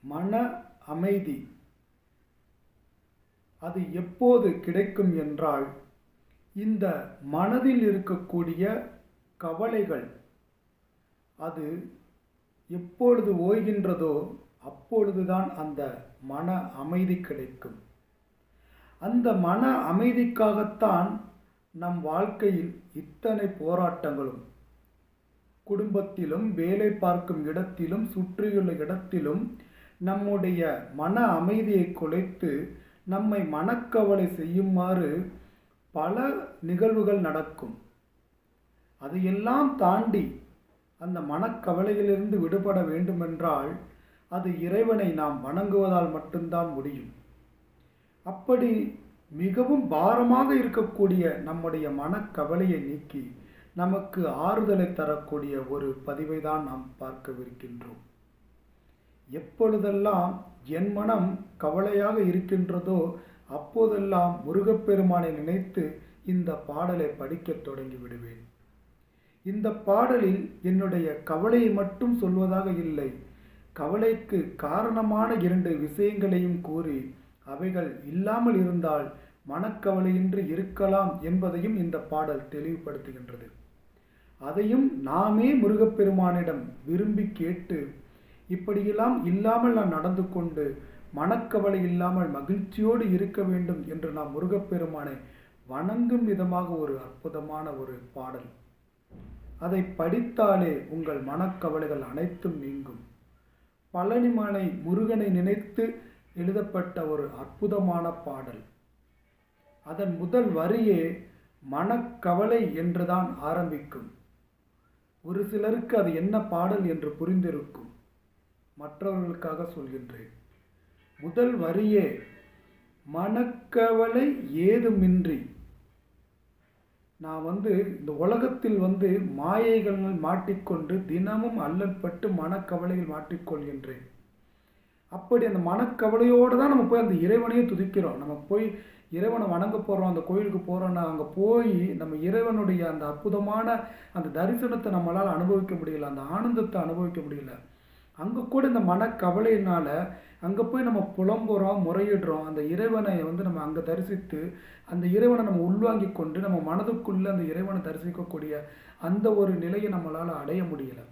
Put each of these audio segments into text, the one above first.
மன அமைதி அது எப்போது கிடைக்கும் என்றால், இந்த மனதில் இருக்கக்கூடிய கவலைகள் அது எப்பொழுது ஓய்கின்றதோ அப்பொழுதுதான் அந்த மன அமைதி கிடைக்கும். அந்த மன அமைதிக்காகத்தான் நம் வாழ்க்கையில் இத்தனை போராட்டங்களும், குடும்பத்திலும் வேலை பார்க்கும் இடத்திலும் சுற்றியுள்ள இடத்திலும் நம்முடைய மன அமைதியை குலைத்து நம்மை மனக்கவலை செய்யுமாறு பல நிகழ்வுகள் நடக்கும். அதையெல்லாம் தாண்டி அந்த மனக்கவலையிலிருந்து விடுபட வேண்டுமென்றால் அது இறைவனை நாம் வணங்குவதால் மட்டும்தான் முடியும். அப்படி மிகவும் பாரமாக இருக்கக்கூடிய நம்முடைய மனக்கவலையை நீக்கி நமக்கு ஆறுதலை தரக்கூடிய ஒரு பதிவை தான் நாம் பார்க்கவிருக்கின்றோம். எப்பொழுதெல்லாம் என் மனம் கவலையாக இருக்கின்றதோ அப்போதெல்லாம் முருகப்பெருமானை நினைத்து இந்த பாடலை படிக்கத் தொடங்கி விடுவேன். இந்த பாடலில் என்னுடைய கவலையை மட்டும் சொல்வதாக இல்லை, கவலைக்கு காரணமான 2 விஷயங்களையும் கூறி அவைகள் இல்லாமல் இருந்தால் மனக்கவலையின்றி இருக்கலாம் என்பதையும் இந்த பாடல் தெளிவுபடுத்துகின்றது. அதையும் நாமே முருகப்பெருமானிடம் விரும்பி கேட்டு, இப்படியெல்லாம் இல்லாமல் நான் நடந்து கொண்டு மனக்கவலை இல்லாமல் மகிழ்ச்சியோடு இருக்க வேண்டும் என்று நாம் முருகப்பெருமானை வணங்கும் விதமாக ஒரு அற்புதமான ஒரு பாடல். அதை படித்தாலே உங்கள் மனக்கவலைகள் அனைத்தும் நீங்கும். பழனிமலை முருகனை நினைத்து எழுதப்பட்ட ஒரு அற்புதமான பாடல். அதன் முதல் வரியே மனக்கவலை என்றுதான் ஆரம்பிக்கும். ஒரு சிலருக்கு அது என்ன பாடல் என்று புரிந்திருக்கும், மற்றவர்களுக்காக சொல்கின்றேன். முதல் வரியே மனக்கவலை ஏதுமின்றி. நான் இந்த உலகத்தில் மாயைகள் மாட்டிக்கொண்டு தினமும் அல்லற்பட்டு மனக்கவலையில் மாட்டிக்கொள்கின்றேன். அப்படி அந்த மனக்கவலையோடு தான் நம்ம போய் அந்த இறைவனையே துதிக்கிறோம். நம்ம போய் இறைவனை வணங்க போகிறோம், அந்த கோயிலுக்கு போகிறோன்னா அங்கே போய் நம்ம இறைவனுடைய அந்த அற்புதமான அந்த தரிசனத்தை நம்மளால் அனுபவிக்க முடியல, அந்த ஆனந்தத்தை அனுபவிக்க முடியல. அங்கே கூட இந்த மனக்கவலையினால் அங்கே போய் நம்ம புலம்புறோம், முறையிடுறோம். அந்த இறைவனை நம்ம அங்கே தரிசித்து அந்த இறைவனை நம்ம உள்வாங்கி கொண்டு நம்ம மனதுக்குள்ளே அந்த இறைவனை தரிசிக்கக்கூடிய அந்த ஒரு நிலையை நம்மளால் அடைய முடியலை.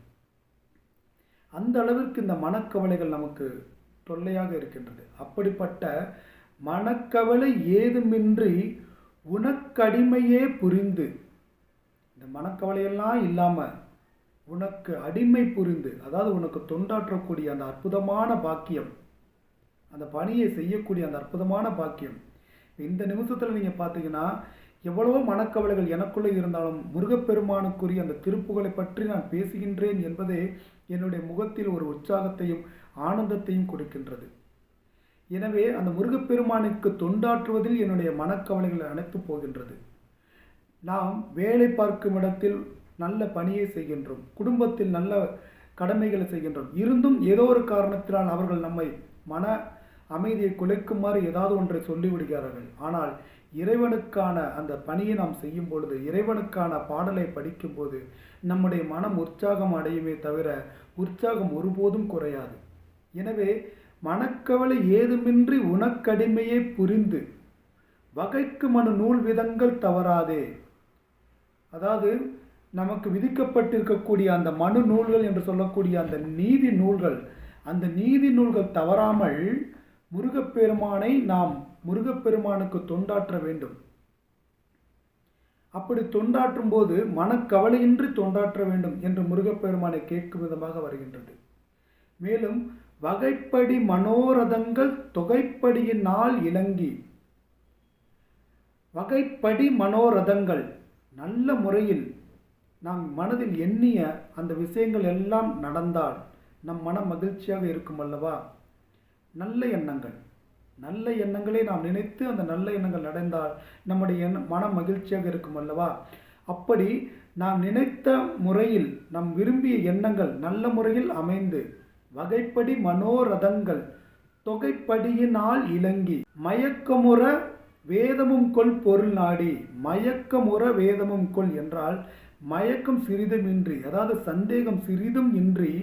அந்த அளவிற்கு இந்த மனக்கவலைகள் நமக்கு தொல்லையாக இருக்கின்றது. அப்படிப்பட்ட மனக்கவலை ஏதுமின்றி உனக்கடிமையே புரிந்து, இந்த மனக்கவலையெல்லாம் இல்லாமல் உனக்கு அடிமை புரிந்து, அதாவது உனக்கு தொண்டாற்றக்கூடிய அந்த அற்புதமான பாக்கியம், அந்த பணியை செய்யக்கூடிய அந்த அற்புதமான பாக்கியம். இந்த நிமிஷத்தில் நீங்கள் பார்த்தீங்கன்னா எவ்வளவோ மனக்கவலைகள் எனக்குள்ளே இருந்தாலும் முருகப்பெருமானுக்குரிய அந்த திருப்புகளை பற்றி நான் பேசுகின்றேன் என்பதே என்னுடைய முகத்தில் ஒரு உற்சாகத்தையும் ஆனந்தத்தையும் கொடுக்கின்றது. எனவே அந்த முருகப்பெருமானுக்கு தொண்டாற்றுவதில் என்னுடைய மனக்கவலைகள் அனைத்து போகின்றது. நாம் வேலை பார்க்கும் இடத்தில் நல்ல பணியை செய்கின்றோம், குடும்பத்தில் நல்ல கடமைகளை செய்கின்றோம். இருந்தும் ஏதோ ஒரு காரணத்தினால் அவர்கள் நம்மை மன அமைதியை குலைக்குமாறு ஏதாவது ஒன்றை சொல்லிவிடுகிறார்கள். ஆனால் இறைவனுக்கான அந்த பணியை நாம் செய்யும் பொழுது, இறைவனுக்கான பாடலை படிக்கும்போது நம்முடைய மனம் உற்சாகம் அடையுமே தவிர உற்சாகம் ஒருபோதும் குறையாது. எனவே மனக்கவலை ஏதுமின்றி உனக்கடிமையே புரிந்து வகைக்கு மனு நூல் விதங்கள் தவறாதே. அதாவது நமக்கு விதிக்கப்பட்டிருக்கக்கூடிய அந்த மனு நூல்கள் என்று சொல்லக்கூடிய அந்த நீதி நூல்கள், அந்த நீதி நூல்கள் தவறாமல் முருகப்பெருமானை நாம் முருகப்பெருமானுக்கு தொண்டாற்ற வேண்டும். அப்படி தொண்டாற்றும் போது மனக்கவலையின்றி தொண்டாற்ற வேண்டும் என்று முருகப்பெருமானை கேட்கும் விதமாக வருகின்றது. மேலும் வகைப்படி மனோரதங்கள் தொகைப்படியினால் இலங்கி, வகைப்படி மனோரதங்கள் நல்ல முறையில் நாம் மனதில் எண்ணிய அந்த விஷயங்கள் எல்லாம் நடந்தால் நம் மனம் மகிழ்ச்சியாக இருக்கும் அல்லவா. நல்ல எண்ணங்கள், நல்ல எண்ணங்களை நாம் நினைத்து அந்த நல்ல எண்ணங்கள் நடந்தால் நம்முடைய மனம் மகிழ்ச்சியாக இருக்கும் அல்லவா. அப்படி நாம் நினைத்த முறையில் நம் விரும்பிய எண்ணங்கள் நல்ல முறையில் அமைந்து வகைப்படி மனோரதங்கள் தொகைப்படியினால் இலங்கி மயக்கமுற வேதமும் கொள் பொருள் நாடி. மயக்கமுற வேதமும் கொள் என்றால் மயக்கம் சிறிதும் இன்றி, அதாவது சந்தேகம் சிறிதும் இன்றி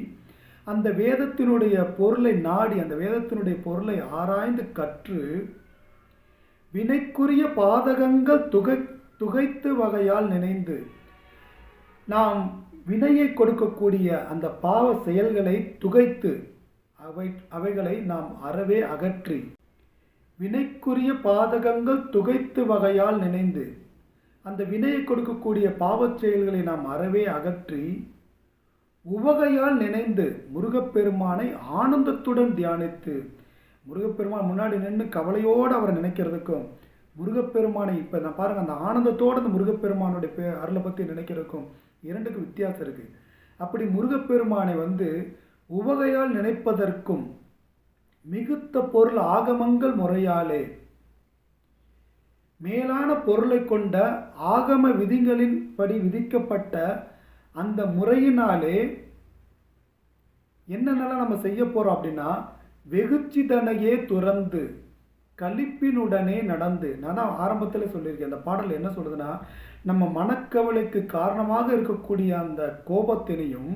அந்த வேதத்தினுடைய பொருளை நாடி, அந்த வேதத்தினுடைய பொருளை ஆராய்ந்து கற்று, வினைக்குரிய பாதகங்கள் துகைத்து வகையால் நினைந்து, நாம் வினையை கொடுக்கக்கூடிய அந்த பாவ செயல்களை துகைத்து அவைகளை நாம் அறவே அகற்றி, வினைக்குரிய பாதகங்கள் துகைத்து வகையால் நினைந்து, அந்த வினையை கொடுக்கக்கூடிய பாவச் செயல்களை நாம் அறவே அகற்றி, உவகையால் நினைந்து முருகப்பெருமானை ஆனந்தத்துடன் தியானித்து, முருகப்பெருமான் முன்னாடி நின்று கவலையோடு அவரை நினைக்கிறதுக்கும், முருகப்பெருமானை இப்போ நான் பாருங்கள், அந்த ஆனந்தத்தோடு அந்த முருகப்பெருமானுடைய அருளை பற்றி நினைக்கிறதுக்கும் இரண்டுக்கும் வித்தியாசம் இருக்குது. அப்படி முருகப்பெருமானை உவகையால் நினைப்பதற்கும் மிகுத்த பொருள் ஆகமங்கள் முறையாலே மேலான பொருளை கொண்ட ஆகம விதிகளின்படி விதிக்கப்பட்ட அந்த முறையினாலே என்னென்னலாம் நம்ம செய்ய போகிறோம் அப்படின்னா, வெகுச்சிதனையே துறந்து களிப்பினுடனே நடந்து. நான் ஆரம்பத்தில் சொல்லியிருக்கேன், அந்த பாடல் என்ன சொல்லுதுன்னா, நம்ம மனக்கவலைக்கு காரணமாக இருக்கக்கூடிய அந்த கோபத்தினையும்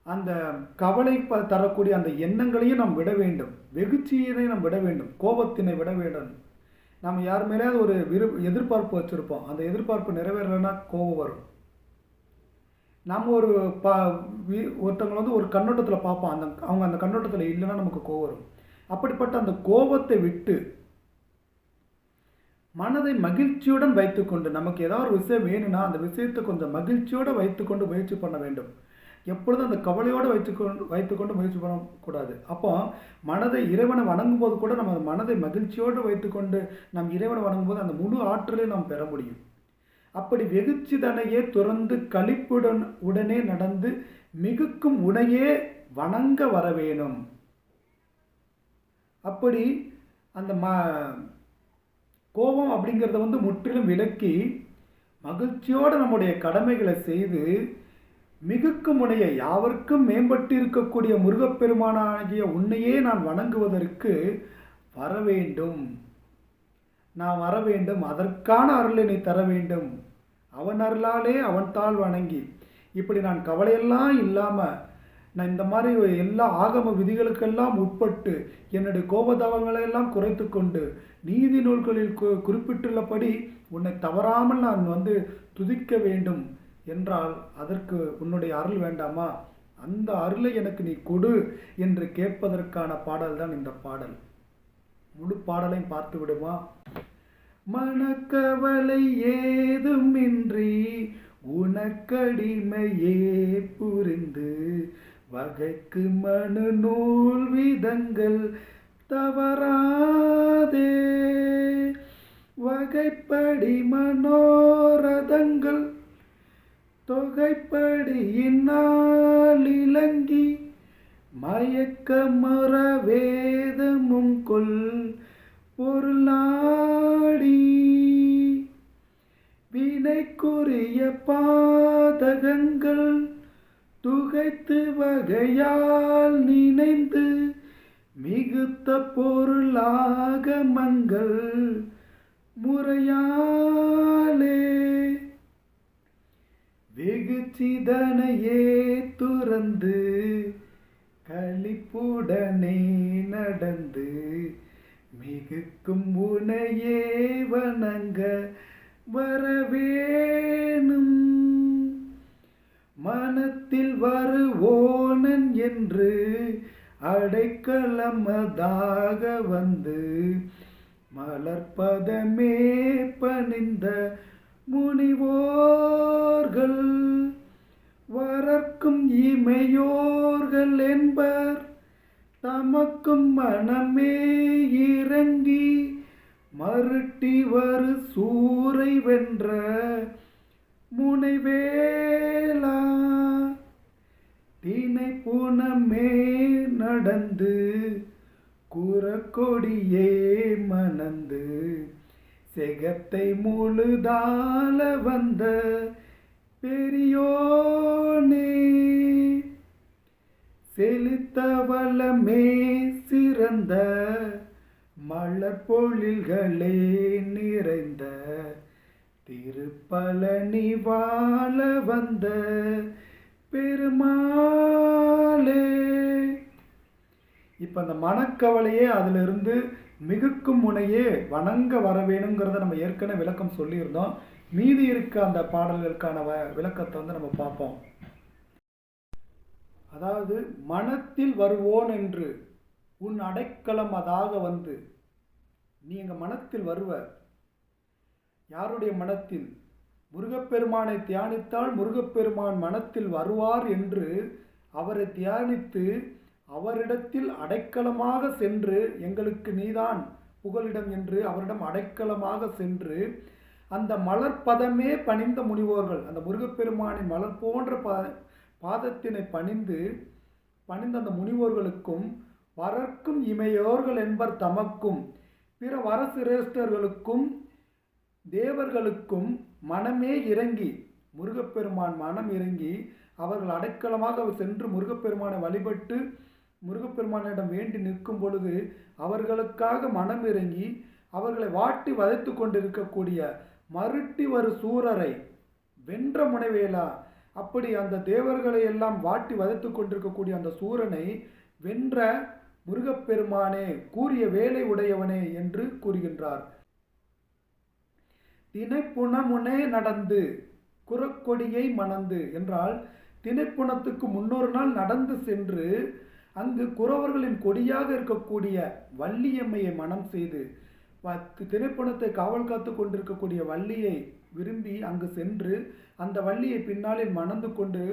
அந்த கவலை தரக்கூடிய அந்த எண்ணங்களையும் நாம் விட வேண்டும். வெகுச்சியினை நாம் விட வேண்டும், கோபத்தினை விட வேண்டும். நம்ம யார் மேலேயாவது ஒரு எதிர்பார்ப்பு வச்சுருப்போம், அந்த எதிர்பார்ப்பு நிறைவேறலைன்னா கோபம் வரும். நம்ம ஒருத்தவங்களை ஒரு கண்ணோட்டத்தில் பார்ப்போம், அவங்க அந்த கண்ணோட்டத்தில் இல்லைன்னா நமக்கு கோபம் வரும். அப்படிப்பட்ட அந்த கோபத்தை விட்டு மனதை மகிழ்ச்சியுடன் வைத்துக்கொண்டு, நமக்கு ஏதாவது ஒரு விஷயம் வேணும்னா அந்த விஷயத்தை கொஞ்சம் மகிழ்ச்சியோடு வைத்துக்கொண்டு முயற்சி பண்ண வேண்டும். எப்பொழுதும் அந்த கவலையோடு வைத்துக்கொண்டு முயற்சி பண்ணக்கூடாது. அப்போ மனதை இறைவனை வணங்கும் போது கூட நம்ம மனதை மகிழ்ச்சியோடு வைத்துக்கொண்டு நம் இறைவனை வணங்கும் போது அந்த முழு ஆற்றலை நாம் பெற முடியும். அப்படி வெகுச்சிதனையே துறந்து களிப்புடன் உடனே நடந்து மிகுக்கும் உனையே வணங்க வர வேணும். அப்படி அந்த கோபம் அப்படிங்கிறத முற்றிலும் விலக்கி மகிழ்ச்சியோடு நம்முடைய கடமைகளை செய்து மிகுக்கும் உனையை, யாவருக்கும் மேம்பட்டு இருக்கக்கூடிய முருகப்பெருமானாகிய உன்னையே நான் வணங்குவதற்கு வர வேண்டும். நான் வர வேண்டும், அதற்கான அருளை நீ தர வேண்டும். அவன் அருளாலே அவன் தாள் வணங்கி, இப்படி நான் கவலையெல்லாம் இல்லாமல் நான் இந்த மாதிரி எல்லா ஆகம விதிகளுக்கெல்லாம் உட்பட்டு என்னுடைய கோபதாபங்களையெல்லாம் குறைத்து கொண்டு நீதி நூல்களில் குறிப்பிட்டுள்ளபடி உன்னை தவறாமல் நான் துதிக்க வேண்டும் என்றால் அதற்கு உன்னுடைய அருள் வேண்டாமா? அந்த அருளை எனக்கு நீ கொடு என்று கேட்பதற்கான பாடல் தான் இந்த பாடல். முழு பாடலையும் பார்த்து விடுமா? மனக்கவலை ஏதுமின்றி உனக்கடிமையே புரிந்து வகைக்கு மனு நூல் விதங்கள் தவறாதே வகைப்படி மனோரதங்கள் தொகைப்படி இந்நாள் இலங்கி மயக்கமற வேதமும் கொல் பொருளாடி வினைக்குரிய பாதகங்கள் துகைத்து வகையால் நினைந்து மிகுத்த பொருளாகமங்கள் முறையாலே வெகுச்சிதனையே துறந்து களிப்புடனே நடந்து மிகுக்கும் உனையே வணங்க வரவேணும். மனத்தில் வருவோனன் என்று அடைக்கலமதாக மலர்பதமே பணிந்த முனிவோர்கள் வரர்க்கும் இமையோர்கள் என்பர் தமக்கும் மனமே இறங்கி மருட்டி வரு சூரை வென்ற முனைவேலா தினை புனமே நடந்து குறக்கொடியே மணந்து செகத்தை முழுதால பெரியோனே செலுத்தவளமே சிறந்த மலர் பொழில்களே நிறைந்த திருப்பழனி வாழ பெருமாளே. இப்போ அந்த மனக்கவலையே அதிலிருந்து மிகுக்கும் முனையே வணங்க வர வேணுங்கிறத நம்ம ஏற்கனவே விளக்கம் சொல்லியிருந்தோம். மீதி இருக்க அந்த பாடல்களுக்கான விளக்கத்தை வந்து நம்ம பார்ப்போம். அதாவது மனத்தில் வருவோன் என்று உன் அடைக்கலம் அதாக வந்து, நீ எங்கள் மனத்தில் வருவ. யாருடைய மனத்தில்? முருகப்பெருமானை தியானித்தால் முருகப்பெருமான் மனத்தில் வருவார் என்று அவரை தியானித்து அவரிடத்தில் அடைக்கலமாக சென்று, எங்களுக்கு நீதான் புகலிடம் என்று அவரிடம் அடைக்கலமாக சென்று அந்த மலர்பதமே பணிந்த முனிவோர்கள், அந்த முருகப்பெருமானின் மலர் போன்ற பாதத்தினை பணிந்த அந்த முனிவோர்களுக்கும் வரர்க்கும் இமையோர்கள் என்பர் தமக்கும் பிற வரசிரேஷ்டர்களுக்கும் தேவர்களுக்கும் மனமே இறங்கி, முருகப்பெருமான் மனம் இறங்கி அவர்கள் அடைக்கலமாக சென்று முருகப்பெருமானை வழிபட்டு முருகப்பெருமானிடம் வேண்டி நிற்கும் பொழுது அவர்களுக்காக மனம் இறங்கி அவர்களை வாட்டி வதைத்து கொண்டிருக்கக்கூடிய மருட்டி வரு சூரரை வென்ற முனைவேலா, அப்படி அந்த தேவர்களை எல்லாம் வாட்டி வதைத்து கொண்டிருக்கக்கூடிய அந்த சூரனை வென்ற முருகப்பெருமானே, கூறிய வேலை உடையவனே என்று கூறுகின்றார். தினைப்புணமுனே நடந்து குறக்கொடியை மணந்து என்றால், தினைப்புணத்துக்கு முன்னொரு நாள் நடந்து சென்று அங்கு குறவர்களின் கொடியாக இருக்கக்கூடிய வள்ளியம்மையை மனம் செய்து, தினைப்புணத்தை காவல் காத்து கொண்டிருக்கக்கூடிய வள்ளியை விரும்பி அங்கு சென்று அந்த வள்ளியை பின்னாளில் மணந்து கொண்டு,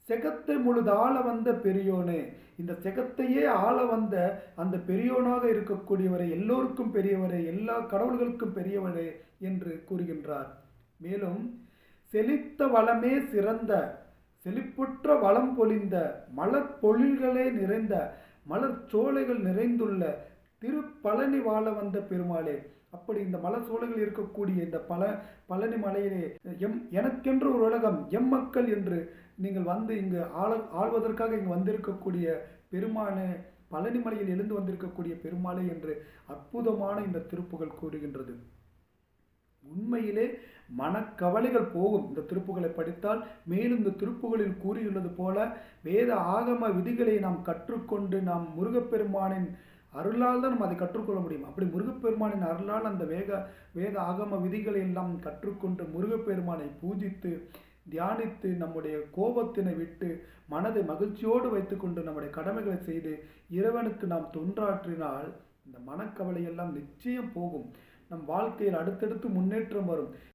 செகத்தை முழுது ஆள வந்த பெரியோனே, இந்த செகத்தையே ஆள வந்த அந்த பெரியோனாக இருக்கக்கூடியவரை, எல்லோருக்கும் பெரியவரே, எல்லா கடவுள்களுக்கும் பெரியவரே என்று கூறுகின்றார். மேலும் செழித்த வளமே சிறந்த செழிப்புற்ற வளம் பொழிந்த மலர் பொழில்களே நிறைந்த மலர் சோலைகள் நிறைந்துள்ள திருப்பழனி வாழ வந்த பெருமாளே, அப்படி இந்த மலர் சோலைகள் இருக்கக்கூடிய இந்த பழனி மலையிலே எனக்கென்று ஒரு உலகம் மக்கள் என்று நீங்கள் வந்து இங்கு ஆள்வதற்காக இங்கு வந்திருக்கக்கூடிய பெருமானே, பழனி மலையில் எழுந்து வந்திருக்கக்கூடிய பெருமாளே என்று அற்புதமான இந்த திருப்புகழ் கூறுகின்றது. உண்மையிலே மனக்கவலைகள் போகும் இந்த திருப்புகளை படித்தால். மேலும் இந்த திருப்புகளில் கூறியுள்ளது போல வேத ஆகம விதிகளை நாம் கற்றுக்கொண்டு நாம் முருகப்பெருமானின் அருளால் தான் நம்ம அதை கற்றுக்கொள்ள முடியும். அப்படி முருகப்பெருமானின் அருளால் அந்த வேத ஆகம விதிகளை எல்லாம் கற்றுக்கொண்டு முருகப்பெருமானை பூஜித்து தியானித்து நம்முடைய கோபத்தினை விட்டு மனதை மகிழ்ச்சியோடு வைத்துக்கொண்டு நம்முடைய கடமைகளை செய்து இறைவனுக்கு நாம் தொண்டாற்றினால் இந்த மனக்கவலையெல்லாம் நிச்சயம் போகும். நம் வாழ்க்கையில் அடுத்தடுத்து முன்னேற்றம் வரும்.